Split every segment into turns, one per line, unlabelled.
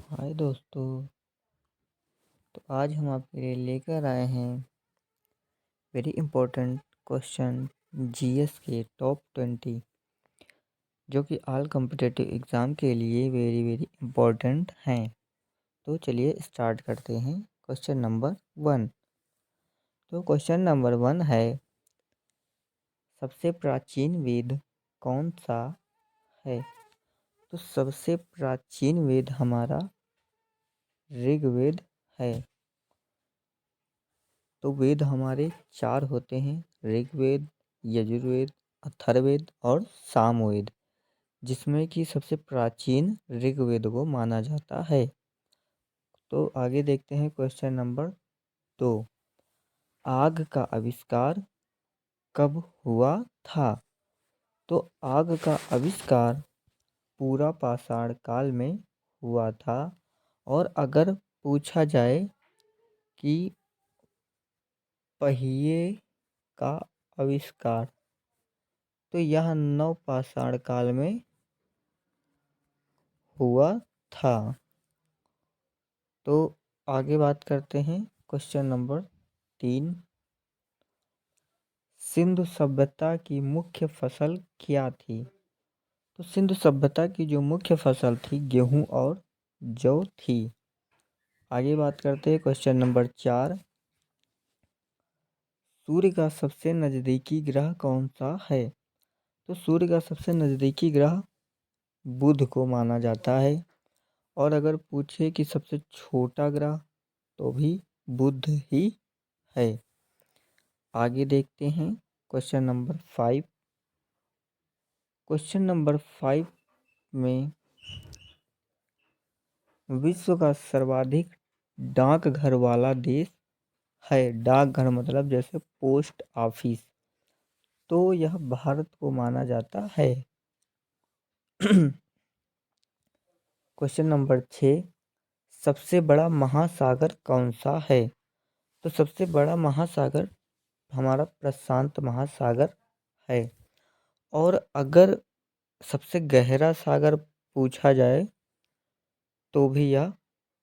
हाय दोस्तों। तो आज हम आपके लिए लेकर आए हैं वेरी इंपॉर्टेंट क्वेश्चन जीएस के टॉप 20 जो कि ऑल कॉम्पिटिटिव एग्ज़ाम के लिए वेरी वेरी इंपॉर्टेंट हैं। तो चलिए स्टार्ट करते हैं क्वेश्चन नंबर 1। तो क्वेश्चन नंबर 1 है, सबसे प्राचीन वेद कौन सा है? तो सबसे प्राचीन वेद हमारा ऋग्वेद है। तो वेद हमारे 4 होते हैं, ऋग्वेद, यजुर्वेद, अथर्ववेद और सामवेद, जिसमें कि सबसे प्राचीन ऋग्वेद को माना जाता है। तो आगे देखते हैं क्वेश्चन नंबर 2। आग का आविष्कार कब हुआ था? तो आग का आविष्कार पूरा पाषाण काल में हुआ था। और अगर पूछा जाए कि पहिए का आविष्कार, तो यह नवपाषाण काल में हुआ था। तो आगे बात करते हैं क्वेश्चन नंबर 3। सिंधु सभ्यता की मुख्य फसल क्या थी? तो सिंधु सभ्यता की जो मुख्य फसल थी गेहूं और जौ थी। आगे बात करते हैं क्वेश्चन नंबर 4। सूर्य का सबसे नज़दीकी ग्रह कौन सा है? तो सूर्य का सबसे नज़दीकी ग्रह बुध को माना जाता है। और अगर पूछे कि सबसे छोटा ग्रह, तो भी बुध ही है। आगे देखते हैं क्वेश्चन नंबर 5। क्वेश्चन नंबर 5 में विश्व का सर्वाधिक डाकघर वाला देश है। डाकघर मतलब जैसे पोस्ट ऑफिस, तो यह भारत को माना जाता है। Question number 6। सबसे बड़ा महासागर कौन सा है? तो सबसे बड़ा महासागर हमारा प्रशांत महासागर है। और अगर सबसे गहरा सागर पूछा जाए, तो भी यह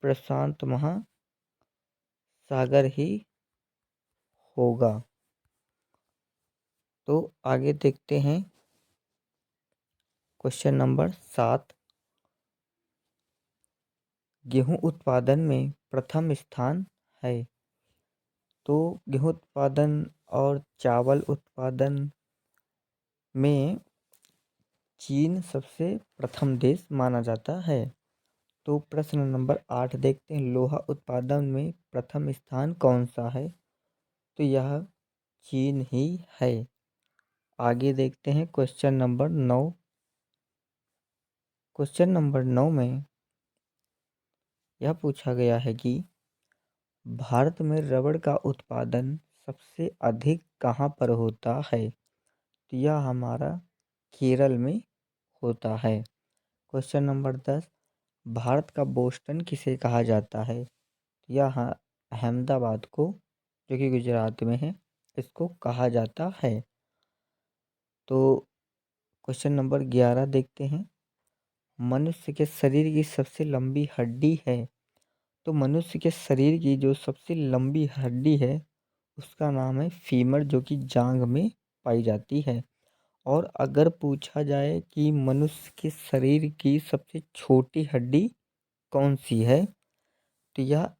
प्रशांत महासागर ही होगा। तो आगे देखते हैं क्वेश्चन नंबर 7। गेहूं उत्पादन में प्रथम स्थान है। तो गेहूं उत्पादन और चावल उत्पादन में चीन सबसे प्रथम देश माना जाता है। तो प्रश्न नंबर 8 देखते हैं, लोहा उत्पादन में प्रथम स्थान कौन सा है? तो यह चीन ही है। आगे देखते हैं क्वेश्चन नंबर 9। क्वेश्चन नंबर 9 में यह पूछा गया है कि भारत में रबड़ का उत्पादन सबसे अधिक कहाँ पर होता है? तो यह हमारा केरल में होता है। Question number 10। भारत का बोस्टन किसे कहा जाता है? यह अहमदाबाद को, जो कि गुजरात में है, इसको कहा जाता है। तो क्वेश्चन नंबर 11 देखते हैं, मनुष्य के शरीर की सबसे लंबी हड्डी है। तो मनुष्य के शरीर की जो सबसे लंबी हड्डी है उसका नाम है फीमर, जो कि जांघ में पाई जाती है। और अगर पूछा जाए कि मनुष्य के शरीर की सबसे छोटी हड्डी कौन सी है, तो यह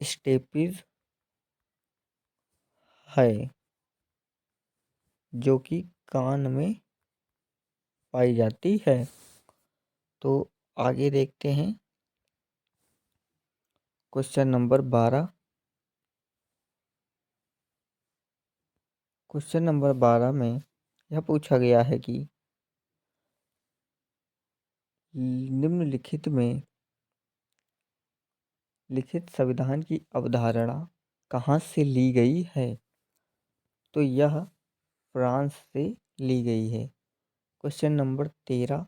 स्टेपिज है, जो कि कान में पाई जाती है। तो आगे देखते हैं क्वेश्चन नंबर 12। क्वेश्चन नंबर 12 में यह पूछा गया है कि निम्नलिखित में लिखित संविधान की अवधारणा कहाँ से ली गई है? तो यह फ्रांस से ली गई है। Question number 13।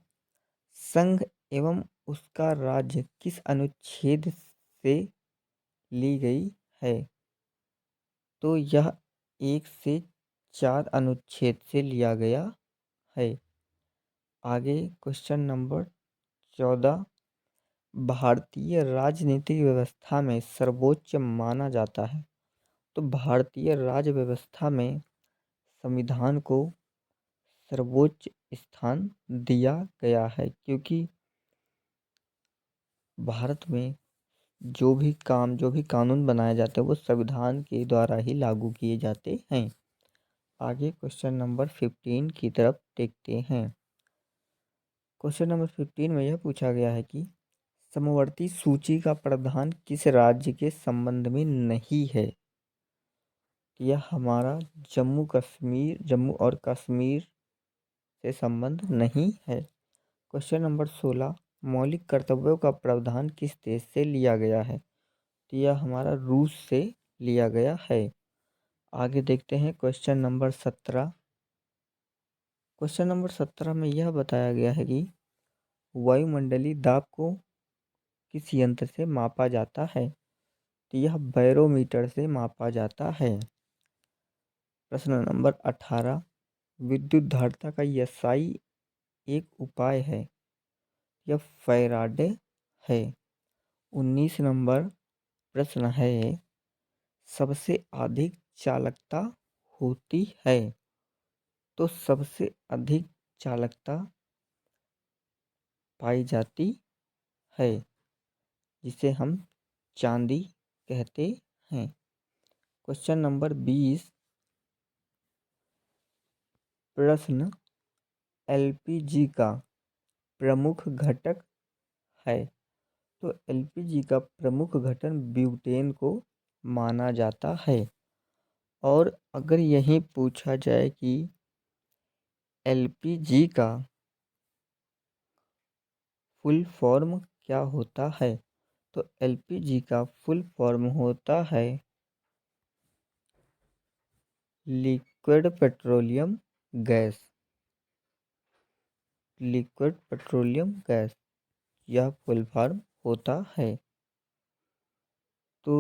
संघ एवं उसका राज्य किस अनुच्छेद से ली गई है? तो यह 1 से 4 अनुच्छेद से लिया गया है। आगे क्वेश्चन नंबर 14। भारतीय राजनीतिक व्यवस्था में सर्वोच्च माना जाता है? तो भारतीय राज्य व्यवस्था में संविधान को सर्वोच्च स्थान दिया गया है, क्योंकि भारत में जो भी कानून बनाए जाते हैं वो संविधान के द्वारा ही लागू किए जाते हैं। आगे क्वेश्चन नंबर 15 की तरफ देखते हैं। क्वेश्चन नंबर 15 में यह पूछा गया है कि समवर्ती सूची का प्रावधान किस राज्य के संबंध में नहीं है? यह हमारा जम्मू और कश्मीर से संबंध नहीं है। क्वेश्चन नंबर 16, मौलिक कर्तव्यों का प्रावधान किस देश से लिया गया है? तो यह हमारा रूस से लिया गया है। आगे देखते हैं क्वेश्चन नंबर 17। क्वेश्चन नंबर 17 में यह बताया गया है कि वायुमंडलीय दाब को किस यंत्र से मापा जाता है? तो यह बैरोमीटर से मापा जाता है। प्रश्न नंबर 18, विद्युत धारिता का SI एक उपाय है, यह फैराडे है। 19 नंबर प्रश्न है, सबसे अधिक चालकता होती है? तो सबसे अधिक चालकता पाई जाती है, जिसे हम चांदी कहते हैं। क्वेश्चन नंबर 20, प्रश्न, LPG का प्रमुख घटक है? तो LPG का प्रमुख घटक ब्यूटेन को माना जाता है। और अगर यही पूछा जाए कि LPG का फुल फॉर्म क्या होता है? तो LPG का फुल फॉर्म होता है liquid petroleum gas. Liquid petroleum gas यह फुल फॉर्म होता है। तो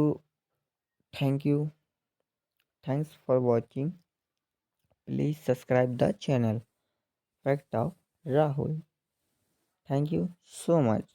thank you, thanks for watching. Please subscribe the channel fact of Rahul. Thank you so much.